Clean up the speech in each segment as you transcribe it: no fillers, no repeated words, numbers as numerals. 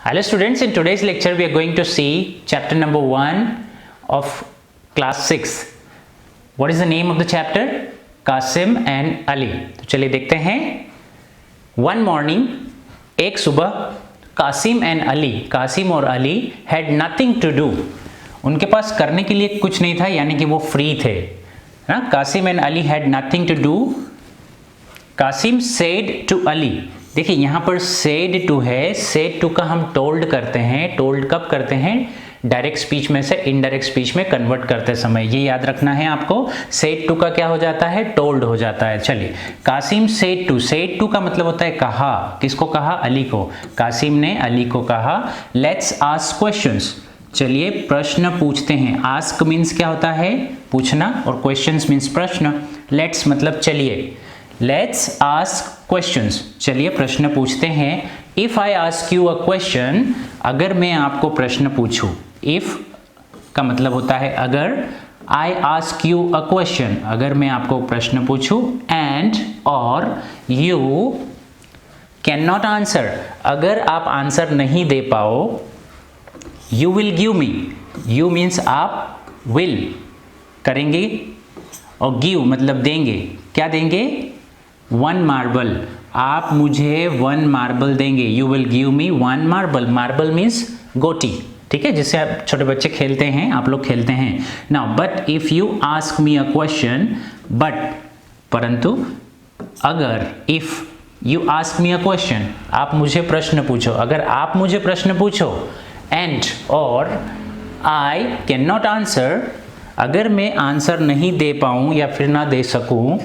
Hello students, in today's lecture we are going to see chapter number 1 of class 6. What is the name of the chapter? Qasim and Ali. तो चलिए देखते हैं. One morning, एक सुबह Qasim and Ali, Qasim और Ali had nothing to do. उनके पास करने के लिए कुछ नहीं था, यानी कि वो फ्री थे ना. Kasim and Ali had nothing to do. Kasim said to Ali. देखिए यहाँ पर said to है, said to का हम told करते हैं. told कब करते हैं? डायरेक्ट स्पीच में से इनडायरेक्ट स्पीच में कन्वर्ट करते समय, ये याद रखना है आपको. said to का क्या हो जाता है? told हो जाता है. चलिए, कासिम said to का मतलब होता है कहा. किसको कहा? अली को. कासिम ने अली को कहा लेट्स आस्क क्वेश्चंस. चलिए प्रश्न पूछते हैं. आस्क मीन्स क्या होता है? पूछना, और क्वेश्चंस मीन्स प्रश्न. लेट्स मतलब चलिए. Let's ask questions. चलिए प्रश्न पूछते हैं. If I ask you a question, अगर मैं आपको प्रश्न पूछूं. इफ का मतलब होता है अगर. I ask you a question, अगर मैं आपको प्रश्न पूछूं. एंड और यू कैन नॉट आंसर, अगर आप आंसर नहीं दे पाओ. You will give me, you means आप, विल करेंगे, और गिव मतलब देंगे. क्या देंगे? 1 मार्बल. आप मुझे 1 मार्बल देंगे. You will give me 1 marble. Marble means गोटी, ठीक है, जिससे आप छोटे बच्चे खेलते हैं, आप लोग खेलते हैं. Now but if you ask me a question, but परंतु अगर, if you ask me a question, आप मुझे प्रश्न पूछो. अगर आप मुझे प्रश्न पूछो. एंड और आई कैन नॉट आंसर, अगर मैं आंसर नहीं दे पाऊं या फिर ना दे सकूं.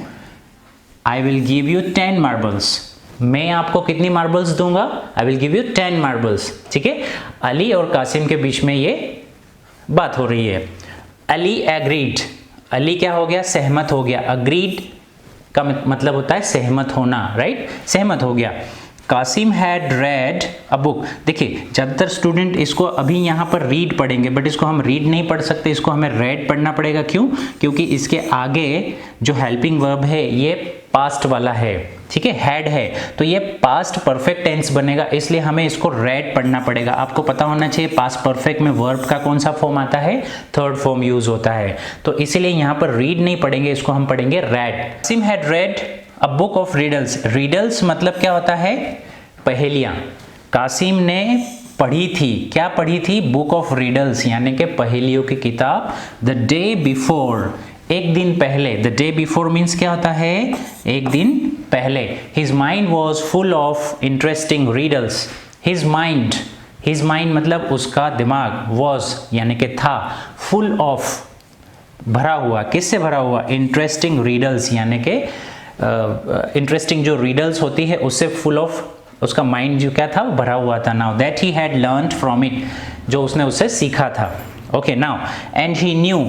I will give you 10 marbles. मैं आपको कितनी मार्बल्स दूंगा? I will give you 10 marbles. ठीक है, अली और कासिम के बीच में ये बात हो रही है. अली एग्रीड, अली क्या हो गया? सहमत हो गया. अग्रीड का मतलब होता है सहमत होना, राइट, सहमत हो गया. Kasim had read a book. देखिए ज़्यादातर स्टूडेंट इसको अभी यहाँ पर रीड पढ़ेंगे, बट इसको हम रीड नहीं पढ़ सकते, इसको हमें रेड पढ़ना पड़ेगा. क्यों? क्योंकि इसके आगे जो हेल्पिंग वर्ब है ये पास्ट वाला है. ठीक है, हैड है, तो ये पास्ट परफेक्ट टेंस बनेगा, इसलिए हमें इसको रेड पढ़ना पड़ेगा. आपको पता होना चाहिए पास्ट परफेक्ट में वर्ब का कौन सा फॉर्म आता है? थर्ड फॉर्म यूज होता है. तो इसीलिए यहाँ पर रीड नहीं पढ़ेंगे, इसको हम पढ़ेंगे read. Kasim had read a book of riddles. Riddles मतलब क्या होता है? पहेलियां. कासिम ने पढ़ी थी. क्या पढ़ी थी? बुक ऑफ रिडल्स, यानी कि पहेलियों की किताब. द डे बिफोर, एक दिन पहले. द डे बिफोर मीन्स क्या होता है? एक दिन पहले. His mind was full of interesting riddles. His mind, his mind मतलब उसका दिमाग. वॉज यानी कि था. फुल ऑफ भरा हुआ. किससे भरा हुआ? इंटरेस्टिंग रिडल्स, यानी कि इंटरेस्टिंग जो रिडल्स होती है उससे फुल ऑफ उसका माइंड जो क्या था? भरा हुआ था. Now that he had learned from it, जो उसने उससे सीखा था. Okay, now and he new,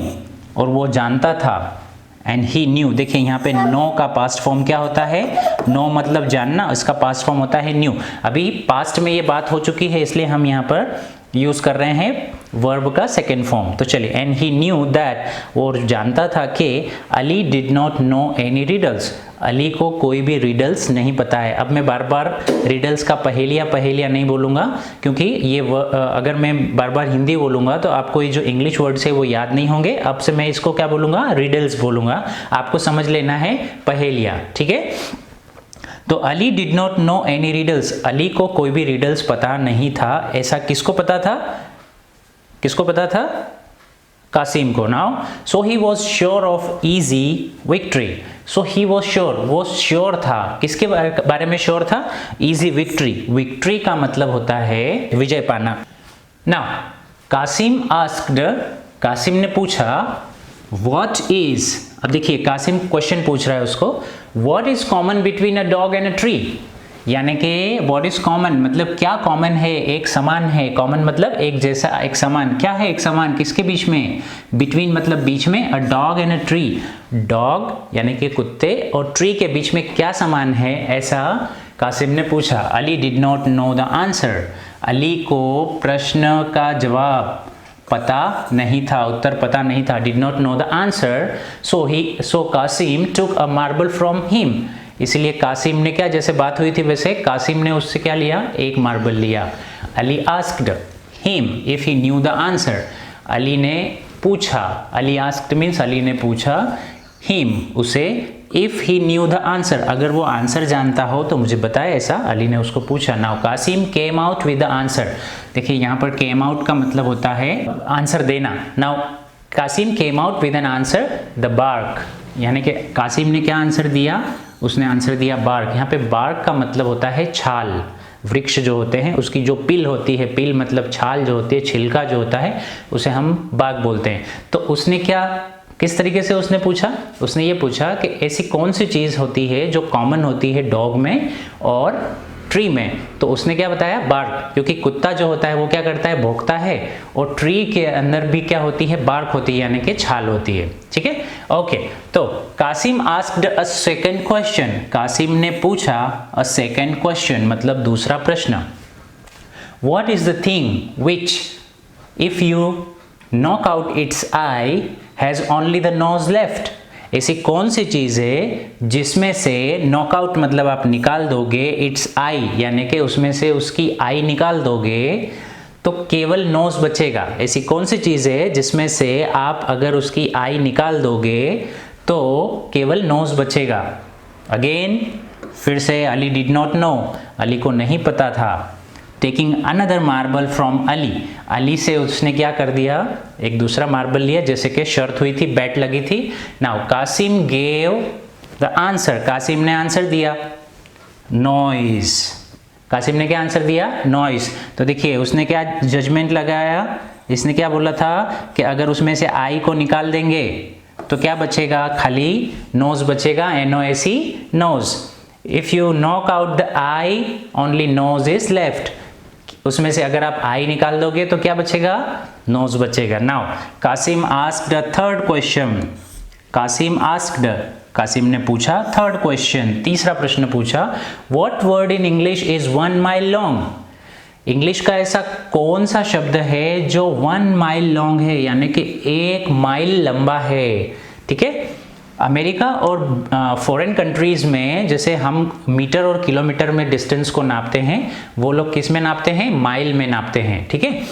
और वो जानता था. एंड ही न्यू, देखिए यहाँ पे नो का पास्ट फॉर्म क्या होता है? नो मतलब जानना, इसका पास्ट फॉर्म होता है न्यू. अभी पास्ट में ये बात हो चुकी है, इसलिए हम यहाँ पर यूज कर रहे हैं वर्ब का सेकेंड फॉर्म. तो चलिए, एंड ही न्यू दैट, और जानता था कि Ali did not no any riddles, Ali को कोई भी रिडल्स नहीं पता है. अब मैं बार बार रिडल्स का पहेलियाँ नहीं बोलूँगा, क्योंकि ये अगर मैं बार बार हिंदी बोलूँगा तो आपको ये जो इंग्लिश वर्ड्स है वो याद नहीं होंगे. अब से मैं इसको क्या बोलूँगा? रिडल्स बोलूँगा. आपको समझ लेना है पहेलियाँ, ठीक है. तो Ali did not no any riddles, Ali को कोई भी रिडल्स पता नहीं था. ऐसा किसको पता था? किसको पता था? कासिम को. Now so he was sure of easy victory. So he was sure, वो श्योर था. किसके बारे में श्योर था? Easy victory. विक्ट्री का मतलब होता है विजय पाना. नाउ कासिम आस्क्ड, कासिम ने पूछा व्हाट इज. अब देखिए कासिम क्वेश्चन पूछ रहा है उसको. What is common between a dog and a tree, यानी कि व्हाट इज कॉमन मतलब क्या कॉमन है, एक समान है. कॉमन मतलब एक जैसा, एक समान. क्या है एक समान? किसके बीच में? बिटवीन मतलब बीच में. A dog and a tree, dog यानी कि कुत्ते और ट्री के बीच में क्या समान है, ऐसा कासिम ने पूछा. Ali did not know the answer, Ali को प्रश्न का जवाब पता नहीं था, उत्तर पता नहीं था. Did not know the answer. So Kasim took a marble from him. इसलिए कासिम ने क्या, जैसे बात हुई थी वैसे कासिम ने उससे क्या लिया, एक मार्बल लिया। Ali asked him if he new the answer, Ali ने पूछा, अली आस्क्ड मीन्स अली ने पूछा, हिम उसे, if he new the answer अगर वो आंसर जानता हो तो मुझे बताए, ऐसा अली ने उसको पूछा। Now Kasim came out with the answer, देखिए यहाँ पर केम आउट का मतलब होता है आंसर देना। Now Kasim came out with an answer the bark, यानी कि कासिम ने क्या आंसर दिया, उसने आंसर दिया बार्क। यहाँ पे बार्क का मतलब होता है छाल, वृक्ष जो होते हैं उसकी जो पिल होती है, पिल मतलब छाल जो होती है, छिलका जो होता है उसे हम बार्क बोलते हैं। तो उसने क्या, किस तरीके से उसने पूछा, उसने ये पूछा कि ऐसी कौन सी चीज़ होती है जो कॉमन होती है डॉग में और ट्री में, तो उसने क्या बताया, बार्क, क्योंकि कुत्ता जो होता है वो क्या करता है, भौंकता है, और ट्री के अंदर भी क्या होती है, बार्क होती है, यानी कि छाल होती है। ठीक है, ओके। तो Kasim asked a second question, Kasim ने पूछा अ सेकंड क्वेश्चन मतलब दूसरा प्रश्न। What is the thing which if you knock out its eye has only the nose left, ऐसी कौन सी चीज़ है जिसमें से नॉकआउट मतलब आप निकाल दोगे, इट्स आई यानी कि उसमें से उसकी आई निकाल दोगे तो केवल नोज बचेगा। ऐसी कौन सी चीज़ है जिसमें से आप अगर उसकी आई निकाल दोगे तो केवल नोज बचेगा। अगेन फिर से Ali did not no, Ali को नहीं पता था। Taking another marble from Ali, Ali से उसने क्या कर दिया, एक दूसरा मार्बल लिया, जैसे कि शर्त हुई थी, बैट लगी थी। Now Kasim gave the answer, Kasim ने आंसर दिया नॉइज, कासिम ने क्या आंसर दिया, नॉइज। तो देखिए उसने क्या जजमेंट लगाया, इसने क्या बोला था कि अगर उसमें से आई को निकाल देंगे तो क्या बचेगा, खाली नोज बचेगा, NOSE nose. If you knock out the eye only nose is left, उसमें से अगर आप आई निकाल दोगे तो क्या बचेगा, नोज बचेगा। Now Kasim asked the third question, Kasim asked, Kasim ने पूछा थर्ड क्वेश्चन, तीसरा प्रश्न पूछा। What word in English is 1 mile long, English का ऐसा कौन सा शब्द है जो 1 माइल लॉन्ग है, यानी कि 1 माइल लंबा है। ठीक है, अमेरिका और फॉरेन कंट्रीज़ में जैसे हम मीटर और किलोमीटर में डिस्टेंस को नापते हैं, वो लोग किस में नापते हैं, माइल में नापते हैं। ठीक है,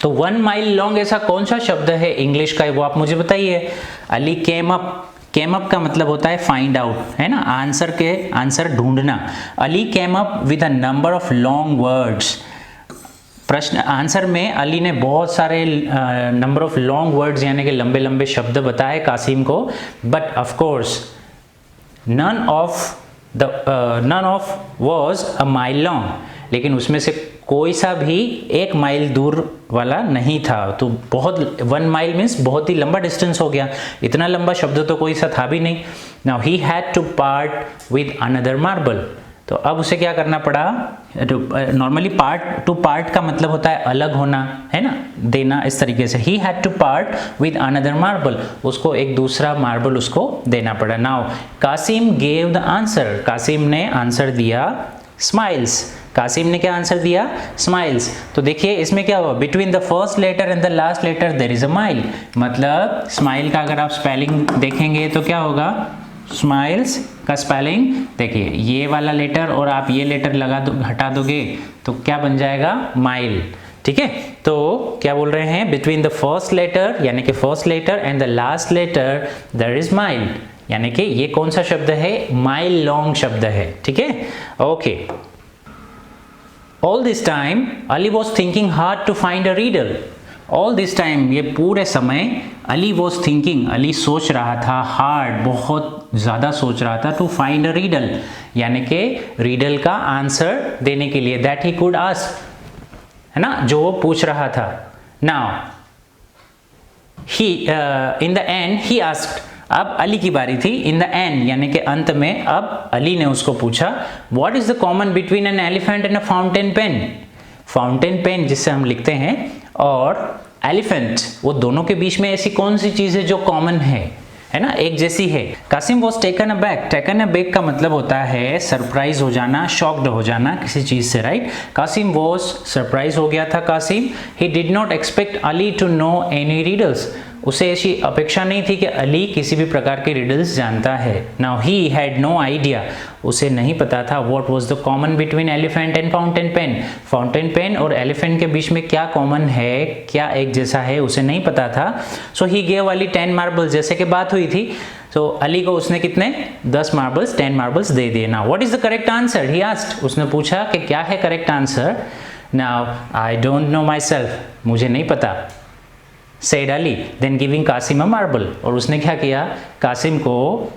तो 1 माइल लॉन्ग ऐसा कौन सा शब्द है इंग्लिश का, वो आप मुझे बताइए। Ali came up, came up का मतलब होता है फाइंड आउट, है ना, आंसर ढूंढना। Ali came up with a number of long words, प्रश्न आंसर में अली ने बहुत सारे नंबर ऑफ लॉन्ग वर्ड्स यानी कि लंबे लंबे शब्द बताए कासिम को, but of course none of was a mile long, लेकिन उसमें से कोई सा भी 1 माइल दूर वाला नहीं था। तो बहुत 1 माइल मीन्स बहुत ही लंबा डिस्टेंस हो गया, इतना लंबा शब्द तो कोई सा था भी नहीं। Now he had to part with another marble, तो अब उसे क्या करना पड़ा, नॉर्मली पार्ट टू पार्ट का मतलब होता है अलग होना, है ना, देना, इस तरीके से। He had to part with another marble, उसको एक दूसरा मार्बल उसको देना पड़ा। Now Kasim gave the answer, Kasim ने आंसर दिया स्माइल्स, कासिम ने क्या आंसर दिया, स्माइल्स। तो देखिए इसमें क्या हुआ, between the first letter and the last letter there is a mile, मतलब स्माइल का अगर आप स्पेलिंग देखेंगे तो क्या होगा, स्माइल्स का स्पेलिंग देखिए, ये वाला लेटर और आप ये लेटर लगा दो, हटा दोगे तो क्या बन जाएगा, माइल। ठीक है, तो क्या बोल रहे हैं, बिटवीन द फर्स्ट लेटर यानी कि first letter and the last letter there is mile, यानी कि ये कौन सा शब्द है, माइल लॉन्ग शब्द है। ठीक है, okay. All this time Ali was thinking hard to find a reader, all this time ये पूरे समय अली वॉज थिंकिंग, अली सोच रहा था, हार्ड बहुत ज़्यादा सोच रहा था, टू फाइंड अ रीडल यानी कि रीडल का आंसर देने के लिए, दैट ही कुड आस्क, है ना, जो वो पूछ रहा था। Now he in the and he asked, अब अली की बारी थी, इन द एंड यानी कि अंत में अब अली ने उसको पूछा, what is the common between an elephant and a fountain pen, fountain pen जिससे हम लिखते हैं और एलिफेंट, वो दोनों के बीच में ऐसी कौन सी चीज़ है जो कॉमन है ना, एक जैसी है। Kasim was taken aback, taken aback का मतलब होता है सरप्राइज हो जाना, शॉक्ड हो जाना किसी चीज़ से, राइट। कासिम वॉज सरप्राइज हो गया था Kasim, he did not expect Ali to know any riddles, उसे ऐसी अपेक्षा नहीं थी कि अली किसी भी प्रकार के रिडल्स जानता है। Now he had no idea, उसे नहीं पता था what was the common between elephant and fountain pen. Fountain pen और एलिफेंट के बीच में क्या कॉमन है, क्या एक जैसा है, उसे नहीं पता था। सो ही गेव अली 10 मार्बल्स, जैसे कि बात हुई थी। तो अली को उसने कितने 10 मार्बल्स 10 मार्बल्स दे दिए। Now what is the correct answer, he asked, उसने पूछा कि क्या है correct answer. Now I don't know myself, मुझे नहीं पता, said Ali, then giving Qasim a marble, और उसने क्या किया, कासिम को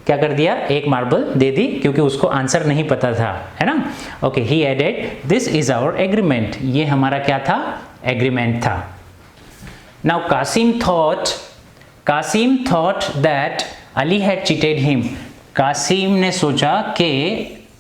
क्या कर दिया, एक मार्बल दे दी, क्योंकि उसको आंसर नहीं पता था, है ना। Okay, he added this is our agreement, ये हमारा क्या था, एग्रीमेंट था। Now Kasim thought that Ali had cheated him, Kasim ने सोचा कि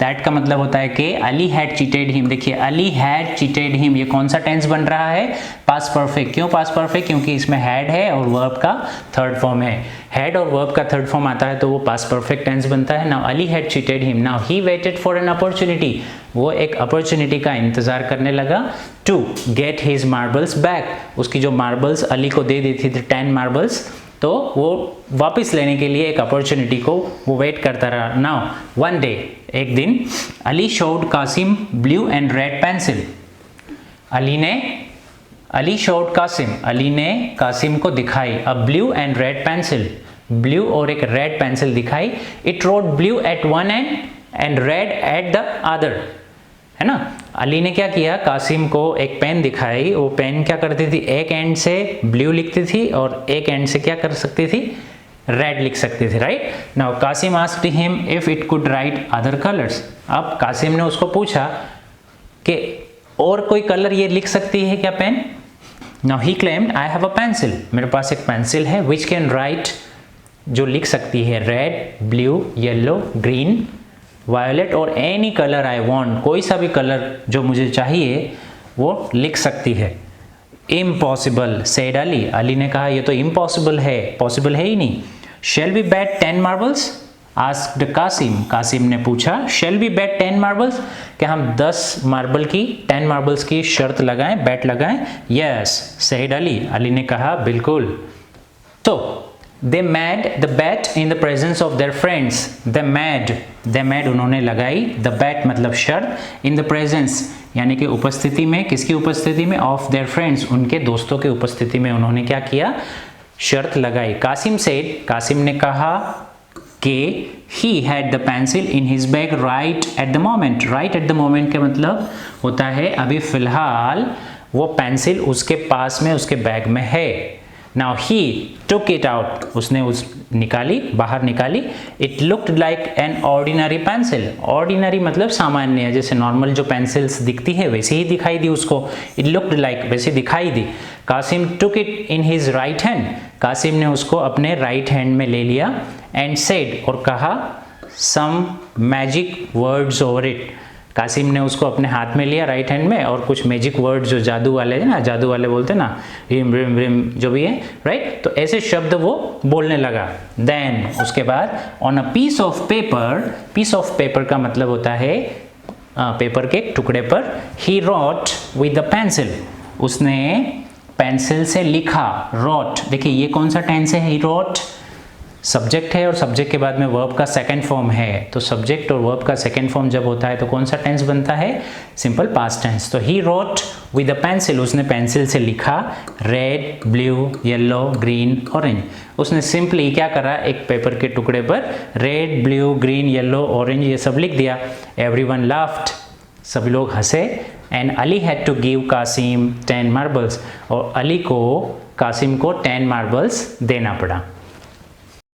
दैट का मतलब होता है कि अली हैड चीटेड हिम। देखिए अली हैड चीटेड हिम, ये कौन सा टेंस बन रहा है, पास्ट परफेक्ट। क्यों पास्ट परफेक्ट, क्योंकि इसमें हैड है और वर्ब का थर्ड फॉर्म है। हैड और वर्ब का थर्ड फॉर्म आता है तो वो पास्ट परफेक्ट टेंस बनता है। Now Ali had cheated him, now he waited for an opportunity, वो एक अपॉर्चुनिटी का इंतजार करने लगा, to get his marbles back, उसकी जो मार्बल्स अली को दे दी थी 10 मार्बल्स, तो वो वापस लेने के लिए एक अपॉर्चुनिटी को वो वेट करता रहा। नाउ वन डे, एक दिन, Ali showed Kasim blue and red pencil, Ali showed Kasim, Ali ने कासिम को दिखाई a blue and red pencil, blue और एक रेड पेंसिल दिखाई। It wrote blue at one end and red at the other, है ना। अली ने क्या किया, कासिम को एक पेन दिखाई, वो पेन क्या करती थी, एक एंड से ब्लू लिखती थी और एक एंड से क्या कर सकती थी, रेड लिख सकती थी, right. Now Kasim asked him if it could write other colours, अब कासिम ने उसको पूछा कि और कोई कलर ये लिख सकती है क्या pen. Now he claimed I have a pencil, मेरे पास एक पेंसिल है, विच कैन राइट, जो लिख सकती है red, blue, yellow, green, violet और एनी कलर आई वांट, कोई सा भी कलर जो मुझे चाहिए वो लिख सकती है। इम्पॉसिबल सेड अली, अली ने कहा ये तो इम्पॉसिबल है, पॉसिबल है ही नहीं। Shall we bet 10 marbles, asked Kasim, Kasim ने पूछा शेल वी बैट 10 मार्बल्स, क्या हम 10 मार्बल्स की शर्त लगाएं, बैट लगाएं। यस सेड अली, अली ने कहा बिल्कुल। तो they made the bet in the presence of their friends, they made उन्होंने लगाई, the bet मतलब शर्त, in the presence यानी कि उपस्थिति में, किसकी उपस्थिति में, of their friends, उनके दोस्तों की उपस्थिति में उन्होंने क्या किया, शर्त लगाई। कासिम said, कासिम ने कहा कि he had the pencil in his bag right at the moment, right at the moment का मतलब होता है अभी फिलहाल वो पेंसिल उसके पास में, उसके बैग में है। Now he took it out, उसने बाहर निकाली। It looked like an ordinary pencil, ordinary मतलब सामान्य, जैसे नॉर्मल जो पेंसिल्स दिखती है वैसे ही दिखाई दी उसको। It looked like, वैसे दिखाई दी। Qasim took it in his right hand, Qasim ने उसको अपने राइट हैंड में ले लिया। And said, और कहा some magic words over it, Qasim ने उसको अपने हाथ में लिया राइट हैंड में और कुछ मैजिक वर्ड जो जादू वाले हैं ना, जादू वाले बोलते हैं ना, रिम रिम रिम जो भी है, राइट, तो ऐसे शब्द वो बोलने लगा। देन उसके बाद on a piece of paper का मतलब होता है पेपर के टुकड़े पर, he wrote with the pencil, उसने पेंसिल से लिखा। रॉट, देखिए ये कौन सा टेंस है, ही रॉट सब्जेक्ट है और सब्जेक्ट के बाद में वर्ब का सेकंड फॉर्म है, तो सब्जेक्ट और वर्ब का सेकंड फॉर्म जब होता है तो कौन सा टेंस बनता है, सिंपल पास्ट टेंस। तो he wrote with a pencil, उसने पेंसिल से लिखा red, blue, yellow, green, orange. उसने सिंपली क्या करा, एक पेपर के टुकड़े पर red, blue, green, yellow, orange ये सब लिख दिया। एवरीवन लाफ्ड, सभी लोग हंसे। And Ali had to give Kasim 10 marbles, और अली को कासिम को 10 मार्बल्स देना पड़ा।